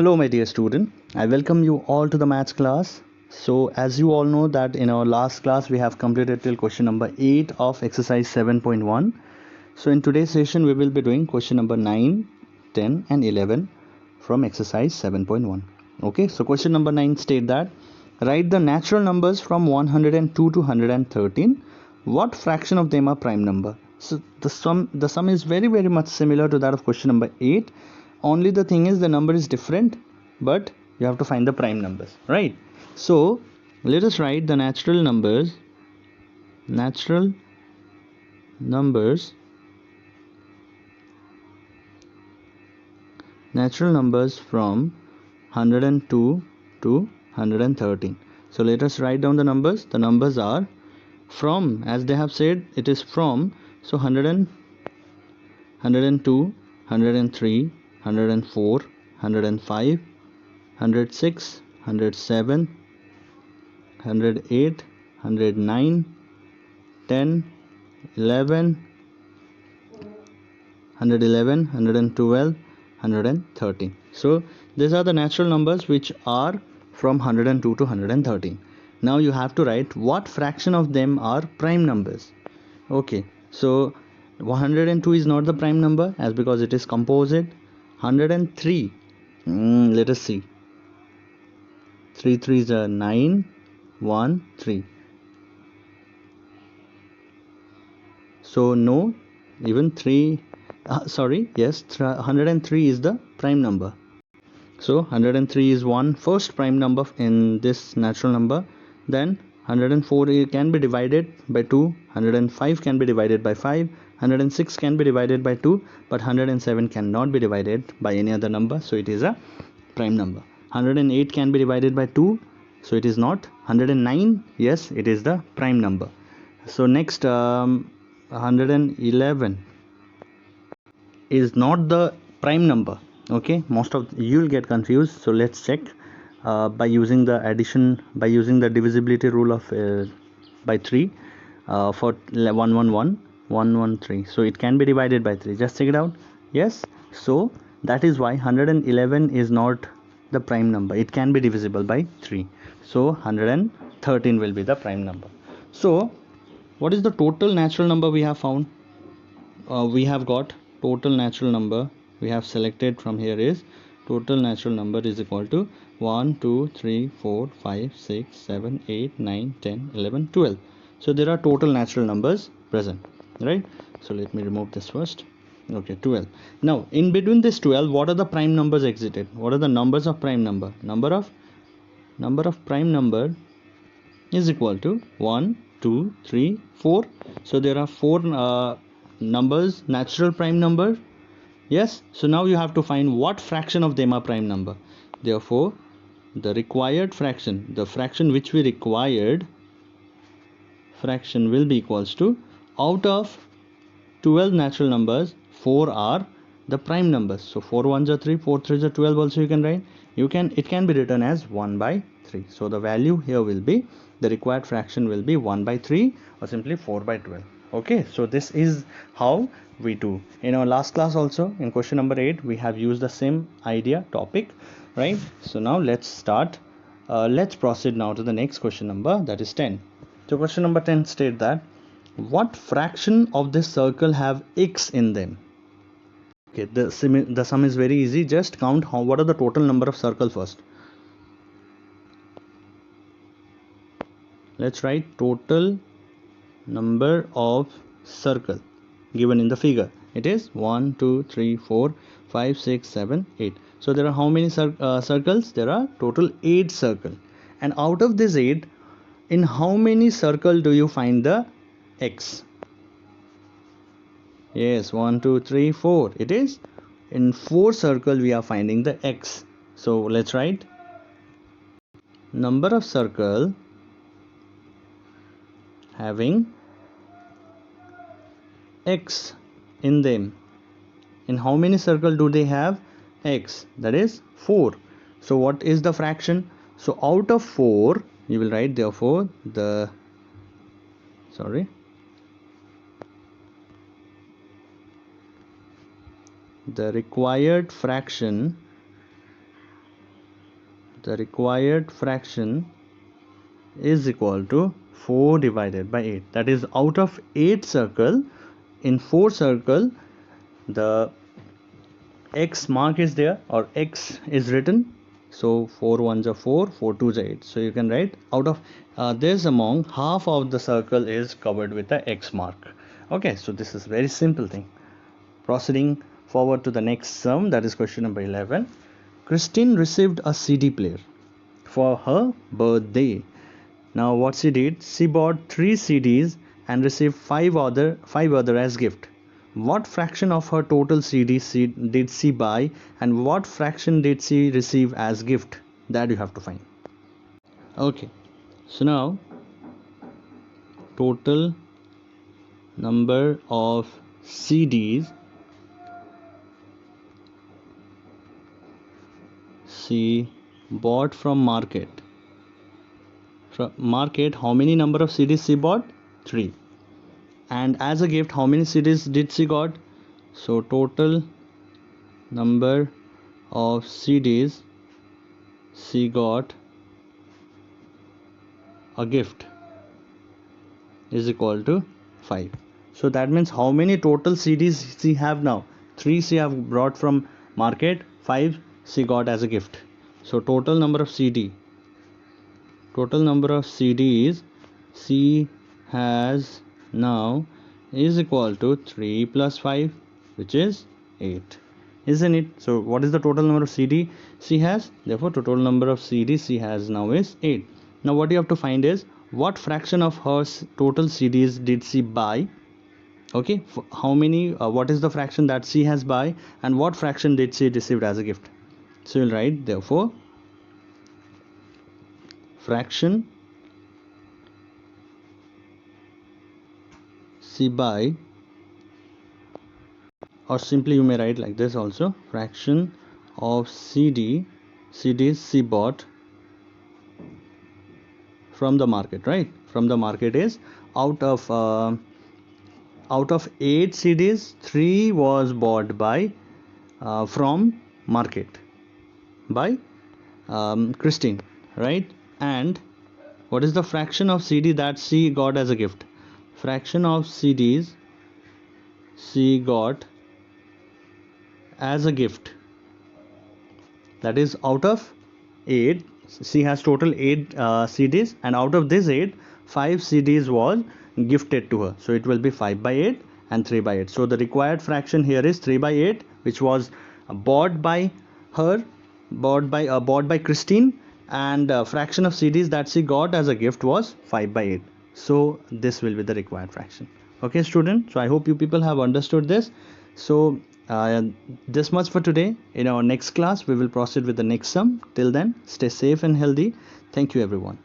Hello my dear student, I welcome you all to the maths class. So as you all know that in our last class we have completed till question number 8 of exercise 7.1. So in today's session we will be doing question number 9, 10 and 11 from exercise 7.1. Okay, so question number 9 state that write the natural numbers from 102 to 113. What fraction of them are prime number? So the sum is very much similar to that of question number 8. Only the thing is the number is different, but you have to find the prime numbers, right? So let us write the natural numbers from 102 to 113. So let us write down the numbers. The numbers are from, as they have said, it is from. So 100, 102, 103, 104, 105, 106, 107, 108, 109, 10, 11, 111, 112, 113. So these are the natural numbers which are from 102 to 113. Now you have to write what fraction of them are prime numbers. Okay, so 102 is not the prime number as because it is composite. 103, let us see. 3 3s are 9, 1 3. So no, even 3, yes, 103 is the prime number. So 103 is one first prime number in this natural number. Then 104 can be divided by 2, 105 can be divided by 5, 106 can be divided by 2, but 107 cannot be divided by any other number, so it is a prime number. 108 can be divided by 2, so it is not. 109, yes, it is the prime number. So next 111 is not the prime number. Okay, most of you'll get confused, so let's check by using the divisibility rule of by 3 for 113. So it can be divided by 3. Just check it out. Yes, so that is why 111 is not the prime number. It can be divisible by 3. So 113 will be the prime number. So what is the total natural number we have found? We have got total natural number we have selected from here is total natural number is equal to 1 2 3 4 5 6 7 8 9 10 11 12. So there are total natural numbers present, right? So let me remove this first. Okay, 12. Now in between this 12, what are the prime numbers exited? What are the numbers of prime number? Number of prime number is equal to 1 2 3 4. So there are 4 numbers, natural prime number. Yes, so now you have to find what fraction of them are prime number. Therefore the required fraction, the fraction which we required, fraction will be equals to, out of 12 natural numbers, 4 are the prime numbers. So 4 1s are 3, 4 3s are 12 also you can write. It can be written as 1 by 3. So the value here will be, the required fraction will be 1 by 3 or simply 4 by 12. Okay, so this is how we do. In our last class also, in question number 8, we have used the same idea topic, right? So now let's start. Let's proceed now to the next question number, that is 10. So question number 10 state that what fraction of this circle have x in them? Okay, the sum is very easy. Just count what are the total number of circles first. Let's write total number of circle given in the figure. It is 1 2 3 4 5 6 7 8. So there are how many circles? There are total 8 circles. And out of this 8, in how many circles do you find the x? Yes, 1 2 3 4. It is in 4 circles we are finding the x. So let's write number of circle having x in them. In how many circles do they have x? That is 4. So what is the fraction? So out of 4 you will write, therefore the required fraction the required fraction is equal to 4 divided by 8. That is, out of 8 circle, in 4 circle, the x mark is there, or x is written. So 4 ones are 4, 4 twos are 8. So you can write out of this among half of the circle is covered with the x mark. Okay, so this is very simple thing. Proceeding forward to the next sum, that is question number 11. Christine received a CD player for her birthday. Now what she did, she bought 3 CDs and received 5 other as gift. What fraction of her total CDs did she buy, and what fraction did she receive as gift? That you have to find. Okay, so now total number of CDs she bought from market. From market, how many number of CDs she bought? 3. And as a gift, how many CDs did she got? So total number of CDs she got a gift is equal to 5. So that means how many total CDs she have now? 3 she have brought from market, 5 she got as a gift. So total number of CDs she has now is equal to 3 plus 5, which is 8, isn't it? So what is the total number of CD she has? Therefore total number of CD she has now is 8. Now what you have to find is what fraction of her total CDs did she buy. Okay, how many what is the fraction that she has buy, and what fraction did she receive as a gift. So you'll write, therefore fraction she buy, or simply you may write like this also, fraction of CDs she bought from the market, right? From the market is out of 8 CDs, 3 was bought by from market by Christine, right? And what is the fraction of CD that she got as a gift? Fraction of CDs she got as a gift, that is out of 8 she has total 8 CDs, and out of this 8, 5 CDs was gifted to her. So it will be 5 by 8 and 3 by 8. So the required fraction here is 3 by 8, which was bought by her, bought by Christine, and fraction of CDs that she got as a gift was 5 by 8. So this will be the required fraction. Okay student, so I hope you people have understood this. So this much for today. In our next class we will proceed with the next sum. Till then, stay safe and healthy. Thank you everyone.